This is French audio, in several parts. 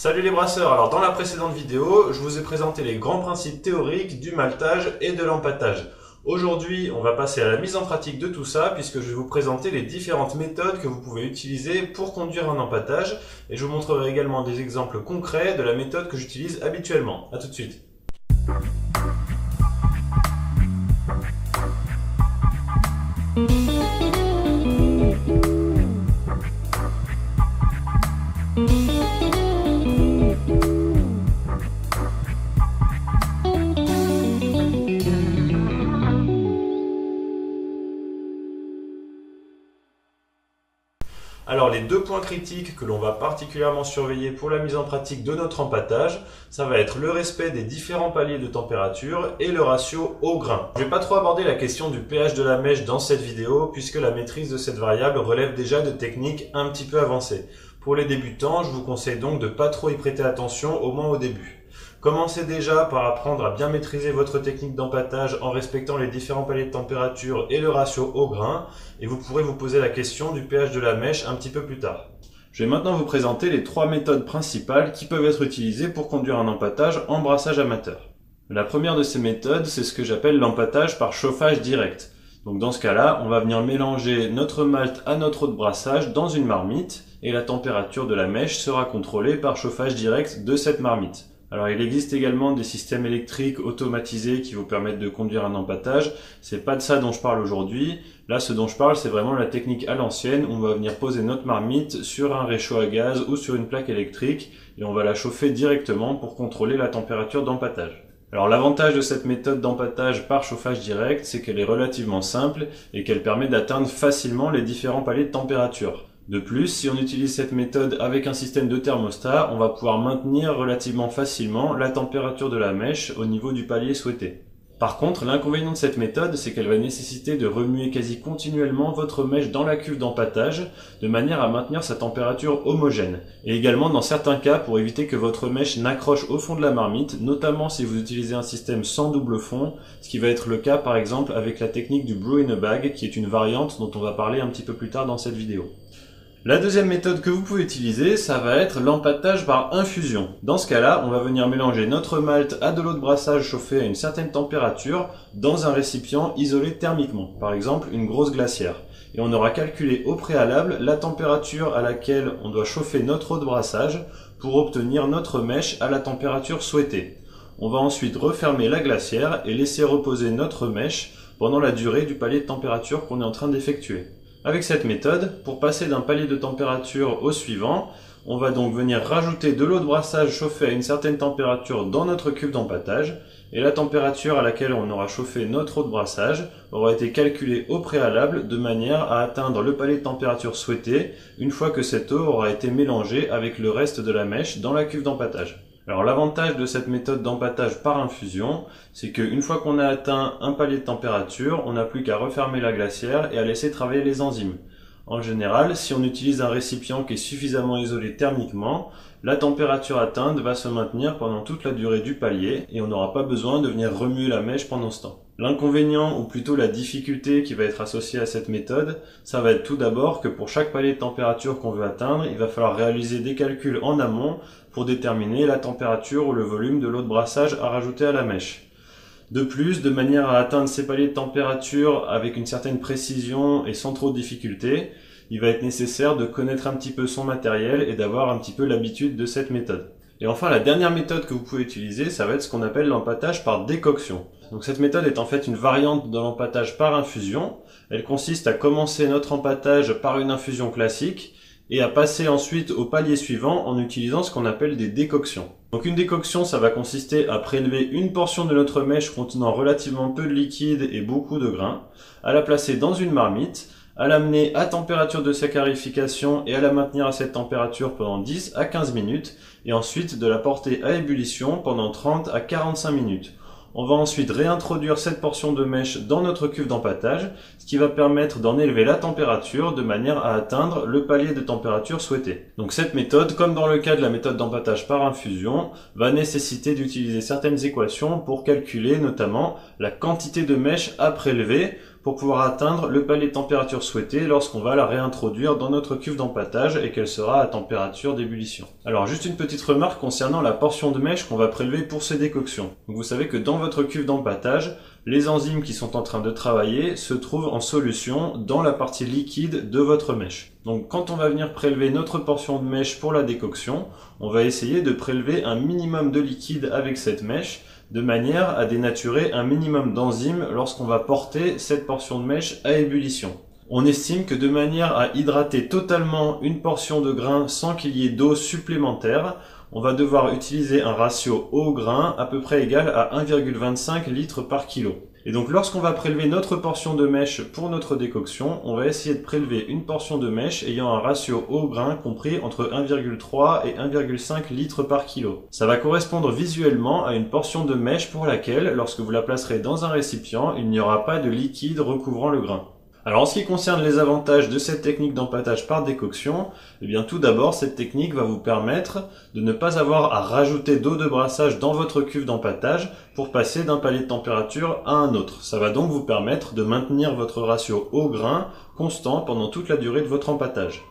Salut les brasseurs, alors dans la précédente vidéo, je vous ai présenté les grands principes théoriques du maltage et de l'empâtage. Aujourd'hui, on va passer à la mise en pratique de tout ça puisque je vais vous présenter les différentes méthodes que vous pouvez utiliser pour conduire un empâtage et je vous montrerai également des exemples concrets de la méthode que j'utilise habituellement. A tout de suite. Alors les deux points critiques que l'on va particulièrement surveiller pour la mise en pratique de notre empâtage, ça va être le respect des différents paliers de température et le ratio eau-grain. Je ne vais pas trop aborder la question du pH de la mèche dans cette vidéo puisque la maîtrise de cette variable relève déjà de techniques un petit peu avancées. Pour les débutants, je vous conseille donc de ne pas trop y prêter attention, au moins au début. Commencez déjà par apprendre à bien maîtriser votre technique d'empâtage en respectant les différents paliers de température et le ratio eau-grain et vous pourrez vous poser la question du pH de la mèche un petit peu plus tard. Je vais maintenant vous présenter les trois méthodes principales qui peuvent être utilisées pour conduire un empâtage en brassage amateur. La première de ces méthodes, c'est ce que j'appelle l'empâtage par chauffage direct. Donc dans ce cas-là, on va venir mélanger notre malt à notre eau de brassage dans une marmite et la température de la mèche sera contrôlée par chauffage direct de cette marmite. Alors il existe également des systèmes électriques automatisés qui vous permettent de conduire un empâtage. C'est pas de ça dont je parle aujourd'hui. Là, ce dont je parle, c'est vraiment la technique à l'ancienne. On va venir poser notre marmite sur un réchaud à gaz ou sur une plaque électrique et on va la chauffer directement pour contrôler la température d'empâtage. Alors l'avantage de cette méthode d'empâtage par chauffage direct, c'est qu'elle est relativement simple et qu'elle permet d'atteindre facilement les différents paliers de température. De plus, si on utilise cette méthode avec un système de thermostat, on va pouvoir maintenir relativement facilement la température de la mèche au niveau du palier souhaité. Par contre, l'inconvénient de cette méthode, c'est qu'elle va nécessiter de remuer quasi continuellement votre mèche dans la cuve d'empâtage de manière à maintenir sa température homogène. Et également dans certains cas pour éviter que votre mèche n'accroche au fond de la marmite, notamment si vous utilisez un système sans double fond, ce qui va être le cas par exemple avec la technique du brew in a bag, qui est une variante dont on va parler un petit peu plus tard dans cette vidéo. La deuxième méthode que vous pouvez utiliser, ça va être l'empâtage par infusion. Dans ce cas-là, on va venir mélanger notre malt à de l'eau de brassage chauffée à une certaine température dans un récipient isolé thermiquement, par exemple une grosse glacière. Et on aura calculé au préalable la température à laquelle on doit chauffer notre eau de brassage pour obtenir notre mèche à la température souhaitée. On va ensuite refermer la glacière et laisser reposer notre mèche pendant la durée du palier de température qu'on est en train d'effectuer. Avec cette méthode, pour passer d'un palier de température au suivant, on va donc venir rajouter de l'eau de brassage chauffée à une certaine température dans notre cuve d'empâtage et la température à laquelle on aura chauffé notre eau de brassage aura été calculée au préalable de manière à atteindre le palier de température souhaité une fois que cette eau aura été mélangée avec le reste de la mèche dans la cuve d'empâtage. Alors l'avantage de cette méthode d'empâtage par infusion, c'est qu'une fois qu'on a atteint un palier de température, on n'a plus qu'à refermer la glacière et à laisser travailler les enzymes. En général, si on utilise un récipient qui est suffisamment isolé thermiquement, la température atteinte va se maintenir pendant toute la durée du palier et on n'aura pas besoin de venir remuer la mèche pendant ce temps. L'inconvénient, ou plutôt la difficulté qui va être associée à cette méthode, ça va être tout d'abord que pour chaque palier de température qu'on veut atteindre, il va falloir réaliser des calculs en amont pour déterminer la température ou le volume de l'eau de brassage à rajouter à la mèche. De plus, de manière à atteindre ces paliers de température avec une certaine précision et sans trop de difficulté, il va être nécessaire de connaître un petit peu son matériel et d'avoir un petit peu l'habitude de cette méthode. Et enfin, la dernière méthode que vous pouvez utiliser, ça va être ce qu'on appelle l'empâtage par décoction. Donc cette méthode est en fait une variante de l'empâtage par infusion. Elle consiste à commencer notre empâtage par une infusion classique et à passer ensuite au palier suivant en utilisant ce qu'on appelle des décoctions. Donc une décoction, ça va consister à prélever une portion de notre mèche contenant relativement peu de liquide et beaucoup de grains, à la placer dans une marmite, à l'amener à température de saccharification et à la maintenir à cette température pendant 10 à 15 minutes et ensuite de la porter à ébullition pendant 30 à 45 minutes. On va ensuite réintroduire cette portion de mèche dans notre cuve d'empâtage, ce qui va permettre d'en élever la température de manière à atteindre le palier de température souhaité. Donc cette méthode, comme dans le cas de la méthode d'empâtage par infusion, va nécessiter d'utiliser certaines équations pour calculer notamment la quantité de mèche à prélever pour pouvoir atteindre le palier de température souhaité lorsqu'on va la réintroduire dans notre cuve d'empâtage et qu'elle sera à température d'ébullition. Alors juste une petite remarque concernant la portion de mèche qu'on va prélever pour ces décoctions. Donc, vous savez que dans votre cuve d'empâtage, les enzymes qui sont en train de travailler se trouvent en solution dans la partie liquide de votre mèche. Donc quand on va venir prélever notre portion de mèche pour la décoction, on va essayer de prélever un minimum de liquide avec cette mèche de manière à dénaturer un minimum d'enzymes lorsqu'on va porter cette portion de mèche à ébullition. On estime que de manière à hydrater totalement une portion de grain sans qu'il y ait d'eau supplémentaire, on va devoir utiliser un ratio eau-grain à peu près égal à 1,25 litres par kilo. Et donc lorsqu'on va prélever notre portion de mèche pour notre décoction, on va essayer de prélever une portion de mèche ayant un ratio eau-grain compris entre 1,3 et 1,5 litres par kilo. Ça va correspondre visuellement à une portion de mèche pour laquelle, lorsque vous la placerez dans un récipient, il n'y aura pas de liquide recouvrant le grain. Alors en ce qui concerne les avantages de cette technique d'empâtage par décoction, eh bien tout d'abord cette technique va vous permettre de ne pas avoir à rajouter d'eau de brassage dans votre cuve d'empâtage pour passer d'un palier de température à un autre. Ça va donc vous permettre de maintenir votre ratio eau-grain constant pendant toute la durée de votre empâtage.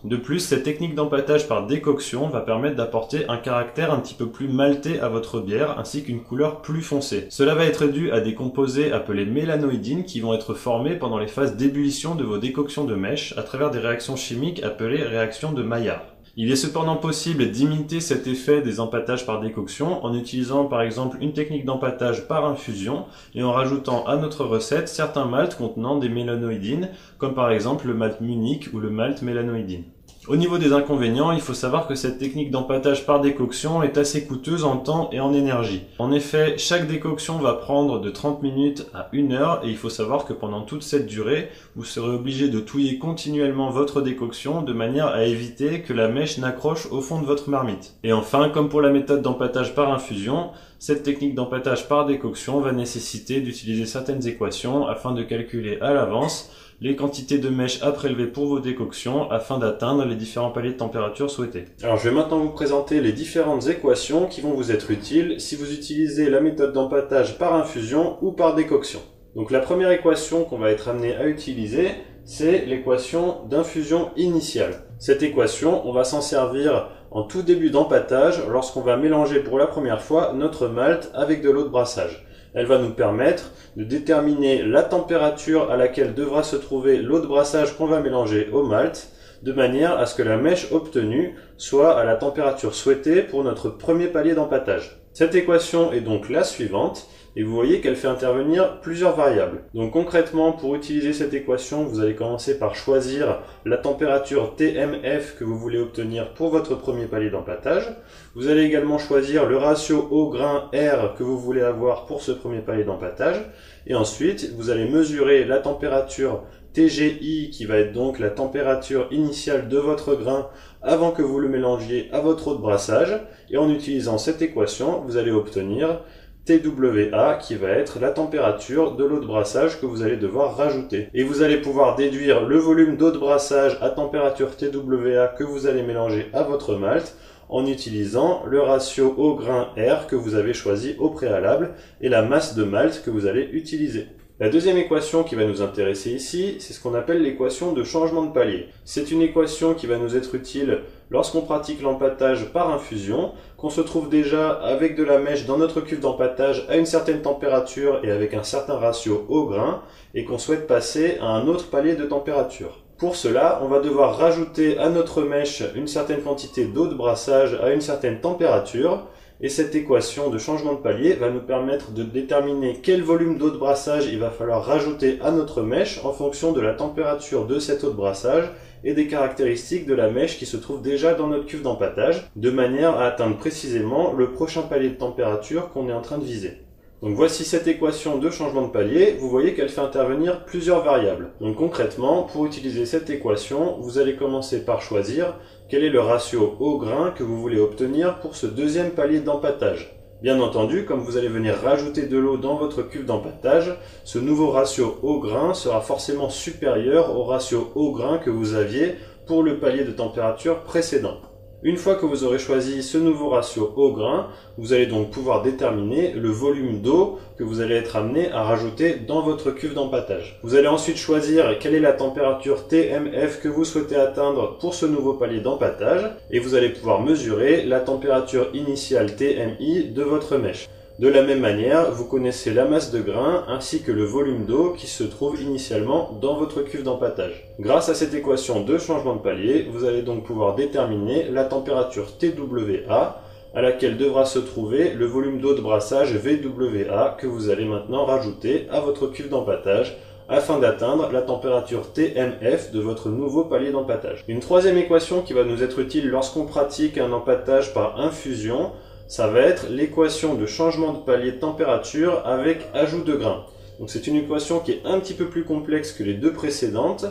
De plus, cette technique d'empâtage par décoction va permettre d'apporter un caractère un petit peu plus maltais à votre bière ainsi qu'une couleur plus foncée. Cela va être dû à des composés appelés mélanoïdines qui vont être formés pendant les phases d'ébullition de vos décoctions de mèche à travers des réactions chimiques appelées réactions de Maillard. Il est cependant possible d'imiter cet effet des empâtages par décoction en utilisant par exemple une technique d'empâtage par infusion et en rajoutant à notre recette certains maltes contenant des mélanoïdines comme par exemple le malt Munich ou le malt mélanoïdine. Au niveau des inconvénients, il faut savoir que cette technique d'empâtage par décoction est assez coûteuse en temps et en énergie. En effet, chaque décoction va prendre de 30 minutes à 1 heure et il faut savoir que pendant toute cette durée, vous serez obligé de touiller continuellement votre décoction de manière à éviter que la mèche n'accroche au fond de votre marmite. Et enfin, comme pour la méthode d'empâtage par infusion, cette technique d'empâtage par décoction va nécessiter d'utiliser certaines équations afin de calculer à l'avance les quantités de mèche à prélever pour vos décoctions afin d'atteindre les différents paliers de température souhaités. Alors je vais maintenant vous présenter les différentes équations qui vont vous être utiles si vous utilisez la méthode d'empâtage par infusion ou par décoction. Donc la première équation qu'on va être amené à utiliser, c'est l'équation d'infusion initiale. Cette équation, on va s'en servir en tout début d'empâtage lorsqu'on va mélanger pour la première fois notre malt avec de l'eau de brassage. Elle va nous permettre de déterminer la température à laquelle devra se trouver l'eau de brassage qu'on va mélanger au malt, de manière à ce que la mèche obtenue soit à la température souhaitée pour notre premier palier d'empâtage. Cette équation est donc la suivante, et vous voyez qu'elle fait intervenir plusieurs variables. Donc concrètement, pour utiliser cette équation, vous allez commencer par choisir la température TMF que vous voulez obtenir pour votre premier palier d'empâtage. Vous allez également choisir le ratio eau-grain R que vous voulez avoir pour ce premier palier d'empâtage. Et ensuite, vous allez mesurer la température TGI qui va être donc la température initiale de votre grain avant que vous le mélangiez à votre eau de brassage. Et en utilisant cette équation, vous allez obtenir TWA qui va être la température de l'eau de brassage que vous allez devoir rajouter. Et vous allez pouvoir déduire le volume d'eau de brassage à température TWA que vous allez mélanger à votre malt en utilisant le ratio eau-grain R que vous avez choisi au préalable et la masse de malt que vous allez utiliser. La deuxième équation qui va nous intéresser ici, c'est ce qu'on appelle l'équation de changement de palier. C'est une équation qui va nous être utile lorsqu'on pratique l'empâtage par infusion, qu'on se trouve déjà avec de la mèche dans notre cuve d'empâtage à une certaine température et avec un certain ratio eau-grain, et qu'on souhaite passer à un autre palier de température. Pour cela, on va devoir rajouter à notre mèche une certaine quantité d'eau de brassage à une certaine température, et cette équation de changement de palier va nous permettre de déterminer quel volume d'eau de brassage il va falloir rajouter à notre mèche en fonction de la température de cette eau de brassage et des caractéristiques de la mèche qui se trouve déjà dans notre cuve d'empâtage, de manière à atteindre précisément le prochain palier de température qu'on est en train de viser. Donc voici cette équation de changement de palier, vous voyez qu'elle fait intervenir plusieurs variables. Donc concrètement, pour utiliser cette équation, vous allez commencer par choisir quel est le ratio eau-grain que vous voulez obtenir pour ce deuxième palier d'empâtage. Bien entendu, comme vous allez venir rajouter de l'eau dans votre cuve d'empâtage, ce nouveau ratio eau-grain sera forcément supérieur au ratio eau-grain que vous aviez pour le palier de température précédent. Une fois que vous aurez choisi ce nouveau ratio eau-grain, vous allez donc pouvoir déterminer le volume d'eau que vous allez être amené à rajouter dans votre cuve d'empâtage. Vous allez ensuite choisir quelle est la température TMF que vous souhaitez atteindre pour ce nouveau palier d'empâtage et vous allez pouvoir mesurer la température initiale TMI de votre mèche. De la même manière, vous connaissez la masse de grains ainsi que le volume d'eau qui se trouve initialement dans votre cuve d'empâtage. Grâce à cette équation de changement de palier, vous allez donc pouvoir déterminer la température TWA à laquelle devra se trouver le volume d'eau de brassage VWA que vous allez maintenant rajouter à votre cuve d'empâtage afin d'atteindre la température TMF de votre nouveau palier d'empâtage. Une troisième équation qui va nous être utile lorsqu'on pratique un empâtage par infusion, ça va être l'équation de changement de palier de température avec ajout de grains. Donc c'est une équation qui est un petit peu plus complexe que les deux précédentes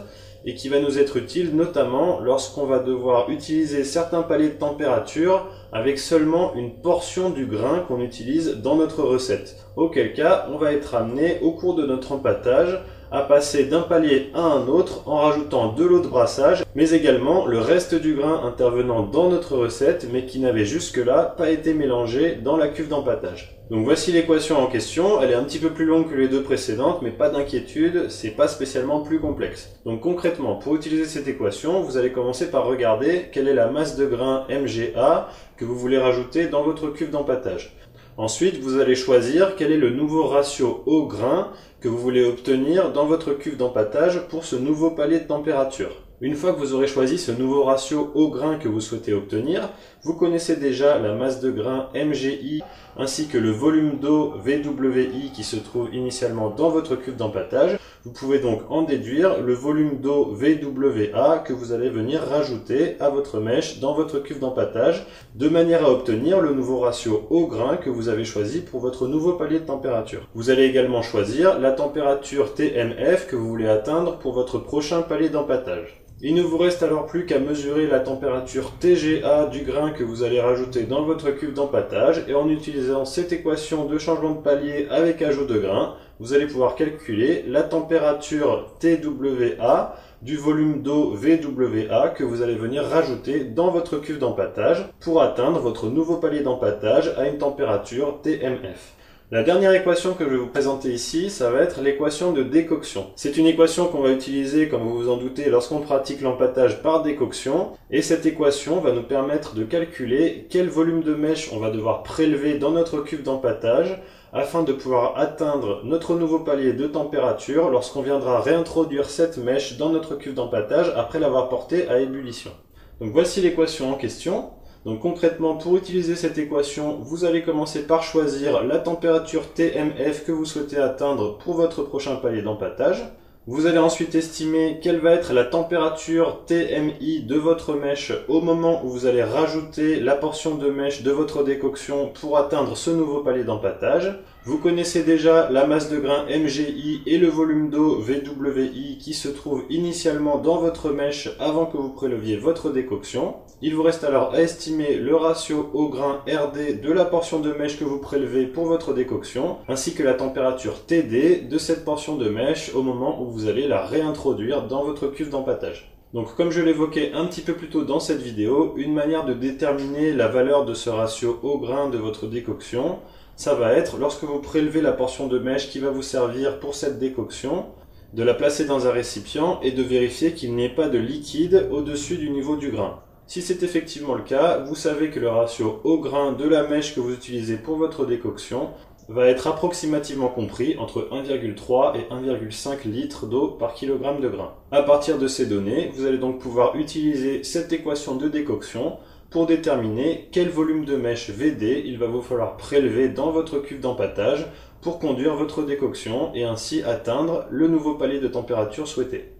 et qui va nous être utile notamment lorsqu'on va devoir utiliser certains paliers de température avec seulement une portion du grain qu'on utilise dans notre recette. Auquel cas, on va être amené au cours de notre empâtage à passer d'un palier à un autre en rajoutant de l'eau de brassage, mais également le reste du grain intervenant dans notre recette, mais qui n'avait jusque-là pas été mélangé dans la cuve d'empâtage. Donc voici l'équation en question, elle est un petit peu plus longue que les deux précédentes, mais pas d'inquiétude, c'est pas spécialement plus complexe. Donc concrètement, pour utiliser cette équation, vous allez commencer par regarder quelle est la masse de grain MGA que vous voulez rajouter dans votre cuve d'empâtage. Ensuite, vous allez choisir quel est le nouveau ratio eau-grain que vous voulez obtenir dans votre cuve d'empâtage pour ce nouveau palier de température. Une fois que vous aurez choisi ce nouveau ratio eau-grain que vous souhaitez obtenir, vous connaissez déjà la masse de grain MGI ainsi que le volume d'eau VWI qui se trouve initialement dans votre cuve d'empâtage. Vous pouvez donc en déduire le volume d'eau VWA que vous allez venir rajouter à votre mèche dans votre cuve d'empâtage de manière à obtenir le nouveau ratio eau-grain que vous avez choisi pour votre nouveau palier de température. Vous allez également choisir la température TMF que vous voulez atteindre pour votre prochain palier d'empâtage. Il ne vous reste alors plus qu'à mesurer la température TGA du grain que vous allez rajouter dans votre cuve d'empâtage et en utilisant cette équation de changement de palier avec ajout de grains, vous allez pouvoir calculer la température TWA du volume d'eau VWA que vous allez venir rajouter dans votre cuve d'empâtage pour atteindre votre nouveau palier d'empâtage à une température TMF. La dernière équation que je vais vous présenter ici, ça va être l'équation de décoction. C'est une équation qu'on va utiliser, comme vous vous en doutez, lorsqu'on pratique l'empâtage par décoction. Et cette équation va nous permettre de calculer quel volume de mèche on va devoir prélever dans notre cuve d'empâtage afin de pouvoir atteindre notre nouveau palier de température lorsqu'on viendra réintroduire cette mèche dans notre cuve d'empâtage après l'avoir portée à ébullition. Donc voici l'équation en question. Donc concrètement, pour utiliser cette équation, vous allez commencer par choisir la température TMF que vous souhaitez atteindre pour votre prochain palier d'empâtage. Vous allez ensuite estimer quelle va être la température TMI de votre mèche au moment où vous allez rajouter la portion de mèche de votre décoction pour atteindre ce nouveau palier d'empâtage. Vous connaissez déjà la masse de grain MGI et le volume d'eau VWI qui se trouve initialement dans votre mèche avant que vous préleviez votre décoction. Il vous reste alors à estimer le ratio eau-grain RD de la portion de mèche que vous prélevez pour votre décoction, ainsi que la température TD de cette portion de mèche au moment où vous allez la réintroduire dans votre cuve d'empâtage. Donc comme je l'évoquais un petit peu plus tôt dans cette vidéo, une manière de déterminer la valeur de ce ratio eau-grain de votre décoction, ça va être, lorsque vous prélevez la portion de mèche qui va vous servir pour cette décoction, de la placer dans un récipient et de vérifier qu'il n'y ait pas de liquide au-dessus du niveau du grain. Si c'est effectivement le cas, vous savez que le ratio eau-grain de la mèche que vous utilisez pour votre décoction va être approximativement compris entre 1,3 et 1,5 litres d'eau par kilogramme de grain. À partir de ces données, vous allez donc pouvoir utiliser cette équation de décoction pour déterminer quel volume de mèche VD il va vous falloir prélever dans votre cuve d'empâtage pour conduire votre décoction et ainsi atteindre le nouveau palier de température souhaité.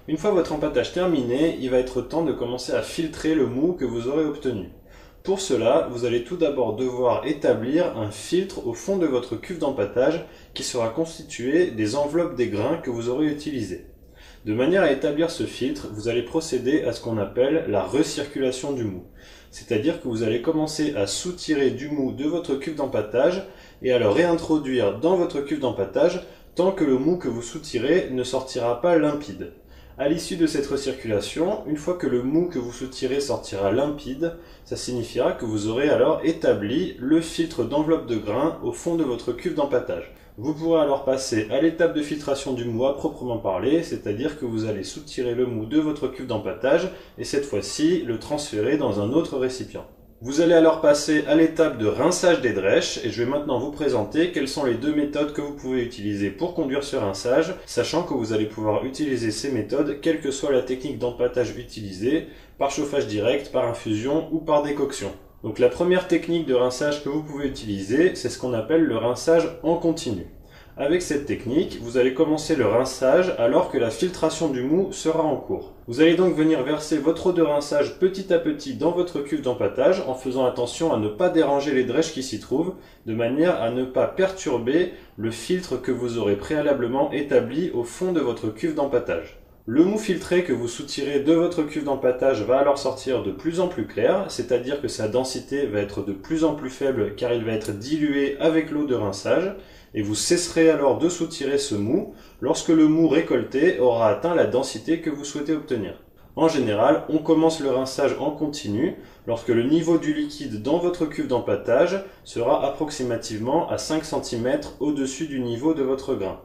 Une fois votre empâtage terminé, il va être temps de commencer à filtrer le mou que vous aurez obtenu. Pour cela, vous allez tout d'abord devoir établir un filtre au fond de votre cuve d'empâtage qui sera constitué des enveloppes des grains que vous aurez utilisés. De manière à établir ce filtre, vous allez procéder à ce qu'on appelle la recirculation du mou. C'est-à-dire que vous allez commencer à soutirer du mou de votre cuve d'empâtage et à le réintroduire dans votre cuve d'empâtage tant que le mou que vous soutirez ne sortira pas limpide. À l'issue de cette recirculation, une fois que le mou que vous soutirez sortira limpide, ça signifiera que vous aurez alors établi le filtre d'enveloppe de grains au fond de votre cuve d'empâtage. Vous pourrez alors passer à l'étape de filtration du mou à proprement parler, c'est-à-dire que vous allez soutirer le mou de votre cuve d'empâtage et cette fois-ci le transférer dans un autre récipient. Vous allez alors passer à l'étape de rinçage des drèches et je vais maintenant vous présenter quelles sont les deux méthodes que vous pouvez utiliser pour conduire ce rinçage, sachant que vous allez pouvoir utiliser ces méthodes quelle que soit la technique d'empâtage utilisée, par chauffage direct, par infusion ou par décoction. Donc la première technique de rinçage que vous pouvez utiliser, c'est ce qu'on appelle le rinçage en continu. Avec cette technique, vous allez commencer le rinçage alors que la filtration du mou sera en cours. Vous allez donc venir verser votre eau de rinçage petit à petit dans votre cuve d'empâtage en faisant attention à ne pas déranger les drèches qui s'y trouvent, de manière à ne pas perturber le filtre que vous aurez préalablement établi au fond de votre cuve d'empâtage. Le mou filtré que vous soutirez de votre cuve d'empâtage va alors sortir de plus en plus clair, c'est-à-dire que sa densité va être de plus en plus faible car il va être dilué avec l'eau de rinçage, et vous cesserez alors de soutirer ce mou lorsque le mou récolté aura atteint la densité que vous souhaitez obtenir. En général, on commence le rinçage en continu lorsque le niveau du liquide dans votre cuve d'empâtage sera approximativement à 5 cm au-dessus du niveau de votre grain.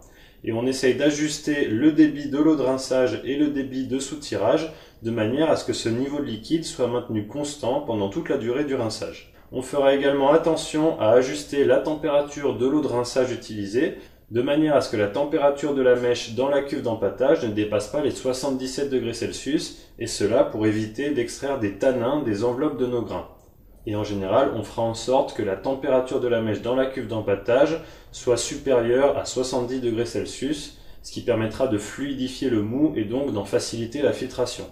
Et on essaye d'ajuster le débit de l'eau de rinçage et le débit de soutirage de manière à ce que ce niveau de liquide soit maintenu constant pendant toute la durée du rinçage. On fera également attention à ajuster la température de l'eau de rinçage utilisée, de manière à ce que la température de la mèche dans la cuve d'empâtage ne dépasse pas les 77 degrés Celsius, et cela pour éviter d'extraire des tanins des enveloppes de nos grains. Et en général, on fera en sorte que la température de la mèche dans la cuve d'empâtage soit supérieure à 70 degrés Celsius, ce qui permettra de fluidifier le mou et donc d'en faciliter la filtration.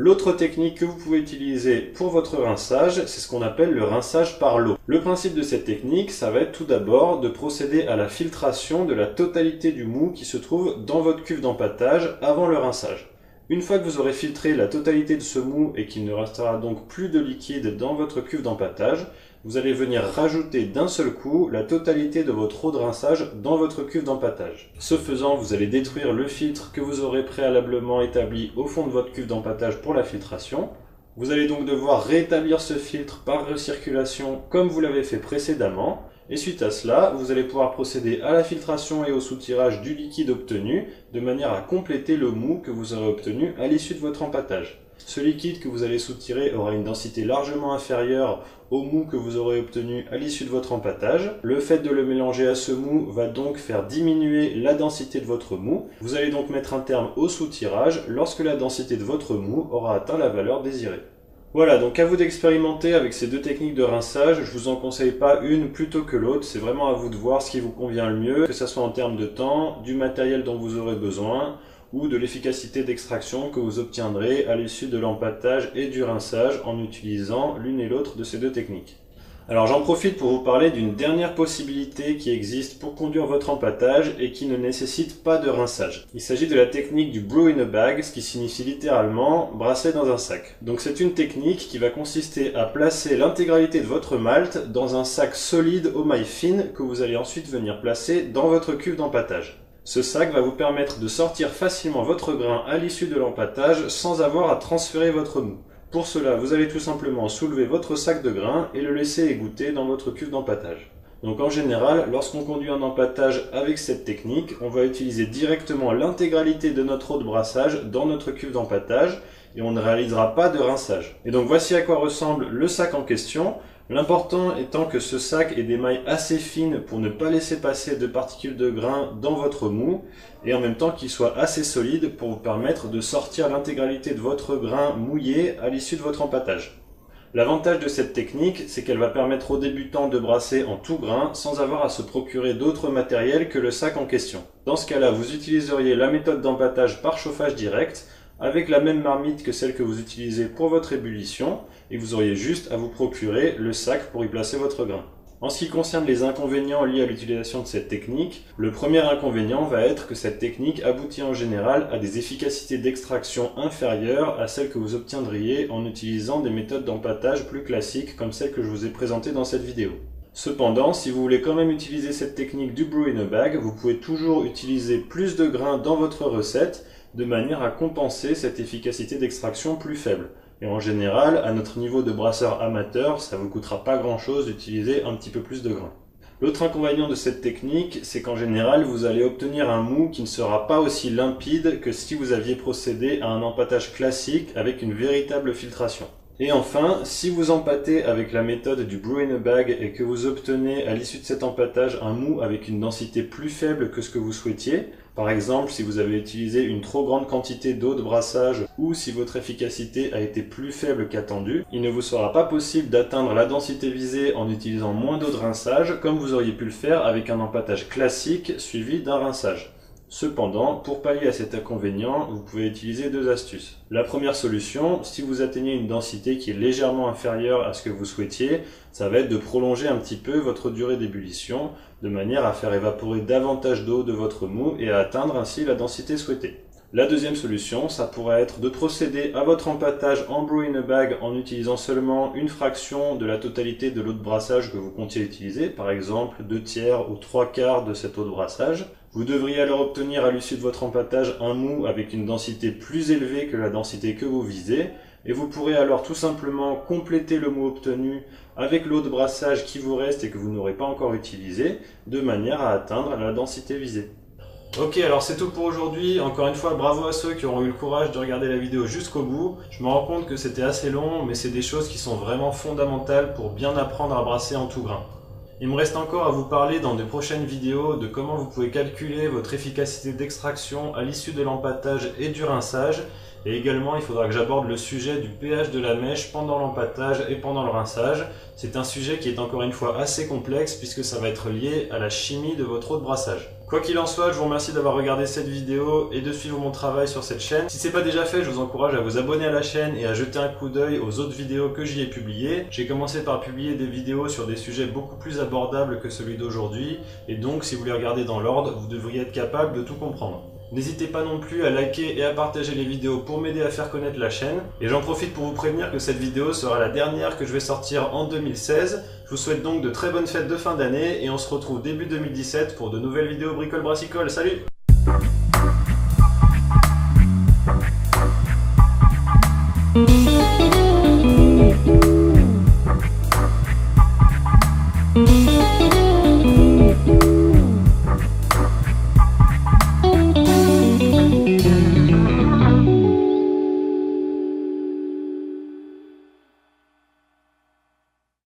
L'autre technique que vous pouvez utiliser pour votre rinçage, c'est ce qu'on appelle le rinçage par l'eau. Le principe de cette technique, ça va être tout d'abord de procéder à la filtration de la totalité du mou qui se trouve dans votre cuve d'empâtage avant le rinçage. Une fois que vous aurez filtré la totalité de ce mou et qu'il ne restera donc plus de liquide dans votre cuve d'empâtage, vous allez venir rajouter d'un seul coup la totalité de votre eau de rinçage dans votre cuve d'empâtage. Ce faisant, vous allez détruire le filtre que vous aurez préalablement établi au fond de votre cuve d'empâtage pour la filtration. Vous allez donc devoir rétablir ce filtre par recirculation comme vous l'avez fait précédemment. Et suite à cela, vous allez pouvoir procéder à la filtration et au soutirage du liquide obtenu de manière à compléter le mou que vous aurez obtenu à l'issue de votre empâtage. Ce liquide que vous allez soutirer aura une densité largement inférieure au mou que vous aurez obtenu à l'issue de votre empâtage. Le fait de le mélanger à ce mou va donc faire diminuer la densité de votre mou. Vous allez donc mettre un terme au soutirage lorsque la densité de votre mou aura atteint la valeur désirée. Voilà, donc à vous d'expérimenter avec ces deux techniques de rinçage. Je vous en conseille pas une plutôt que l'autre, c'est vraiment à vous de voir ce qui vous convient le mieux, que ce soit en termes de temps, du matériel dont vous aurez besoin, ou de l'efficacité d'extraction que vous obtiendrez à l'issue de l'empâtage et du rinçage en utilisant l'une et l'autre de ces deux techniques. Alors j'en profite pour vous parler d'une dernière possibilité qui existe pour conduire votre empâtage et qui ne nécessite pas de rinçage. Il s'agit de la technique du brew in a bag, ce qui signifie littéralement brasser dans un sac. Donc c'est une technique qui va consister à placer l'intégralité de votre malt dans un sac solide aux mailles fines que vous allez ensuite venir placer dans votre cuve d'empâtage. Ce sac va vous permettre de sortir facilement votre grain à l'issue de l'empâtage sans avoir à transférer votre mou. Pour cela, vous allez tout simplement soulever votre sac de grains et le laisser égoutter dans votre cuve d'empâtage. Donc en général, lorsqu'on conduit un empâtage avec cette technique, on va utiliser directement l'intégralité de notre eau de brassage dans notre cuve d'empâtage et on ne réalisera pas de rinçage. Et donc voici à quoi ressemble le sac en question. L'important étant que ce sac ait des mailles assez fines pour ne pas laisser passer de particules de grains dans votre mou et en même temps qu'il soit assez solide pour vous permettre de sortir l'intégralité de votre grain mouillé à l'issue de votre empâtage. L'avantage de cette technique, c'est qu'elle va permettre aux débutants de brasser en tout grain sans avoir à se procurer d'autres matériels que le sac en question. Dans ce cas-là, vous utiliseriez la méthode d'empâtage par chauffage direct avec la même marmite que celle que vous utilisez pour votre ébullition et vous auriez juste à vous procurer le sac pour y placer votre grain. En ce qui concerne les inconvénients liés à l'utilisation de cette technique, le premier inconvénient va être que cette technique aboutit en général à des efficacités d'extraction inférieures à celles que vous obtiendriez en utilisant des méthodes d'empâtage plus classiques comme celles que je vous ai présentées dans cette vidéo. Cependant, si vous voulez quand même utiliser cette technique du brew in a bag, vous pouvez toujours utiliser plus de grains dans votre recette de manière à compenser cette efficacité d'extraction plus faible. Et en général, à notre niveau de brasseur amateur, ça ne vous coûtera pas grand chose d'utiliser un petit peu plus de grains. L'autre inconvénient de cette technique, c'est qu'en général, vous allez obtenir un mou qui ne sera pas aussi limpide que si vous aviez procédé à un empâtage classique avec une véritable filtration. Et enfin, si vous empâtez avec la méthode du brew in a bag et que vous obtenez à l'issue de cet empâtage un mou avec une densité plus faible que ce que vous souhaitiez, par exemple si vous avez utilisé une trop grande quantité d'eau de brassage ou si votre efficacité a été plus faible qu'attendu, il ne vous sera pas possible d'atteindre la densité visée en utilisant moins d'eau de rinçage comme vous auriez pu le faire avec un empâtage classique suivi d'un rinçage. Cependant, pour pallier à cet inconvénient, vous pouvez utiliser deux astuces. La première solution, si vous atteignez une densité qui est légèrement inférieure à ce que vous souhaitiez, ça va être de prolonger un petit peu votre durée d'ébullition, de manière à faire évaporer davantage d'eau de votre mou et à atteindre ainsi la densité souhaitée. La deuxième solution, ça pourrait être de procéder à votre empâtage en brew in a bag en utilisant seulement une fraction de la totalité de l'eau de brassage que vous comptiez utiliser, par exemple 2/3 ou 3/4 de cette eau de brassage. Vous devriez alors obtenir à l'issue de votre empâtage un mou avec une densité plus élevée que la densité que vous visez, et vous pourrez alors tout simplement compléter le mou obtenu avec l'eau de brassage qui vous reste et que vous n'aurez pas encore utilisé, de manière à atteindre la densité visée. Ok, alors c'est tout pour aujourd'hui. Encore une fois, bravo à ceux qui auront eu le courage de regarder la vidéo jusqu'au bout. Je me rends compte que c'était assez long, mais c'est des choses qui sont vraiment fondamentales pour bien apprendre à brasser en tout grain. Il me reste encore à vous parler dans de prochaines vidéos de comment vous pouvez calculer votre efficacité d'extraction à l'issue de l'empâtage et du rinçage. Et également, il faudra que j'aborde le sujet du pH de la mèche pendant l'empâtage et pendant le rinçage. C'est un sujet qui est encore une fois assez complexe puisque ça va être lié à la chimie de votre eau de brassage. Quoi qu'il en soit, je vous remercie d'avoir regardé cette vidéo et de suivre mon travail sur cette chaîne. Si ce n'est pas déjà fait, je vous encourage à vous abonner à la chaîne et à jeter un coup d'œil aux autres vidéos que j'y ai publiées. J'ai commencé par publier des vidéos sur des sujets beaucoup plus abordables que celui d'aujourd'hui, et donc si vous les regardez dans l'ordre, vous devriez être capable de tout comprendre. N'hésitez pas non plus à liker et à partager les vidéos pour m'aider à faire connaître la chaîne. Et j'en profite pour vous prévenir que cette vidéo sera la dernière que je vais sortir en 2016. Je vous souhaite donc de très bonnes fêtes de fin d'année et on se retrouve début 2017 pour de nouvelles vidéos bricole brassicole. Salut! Thank you.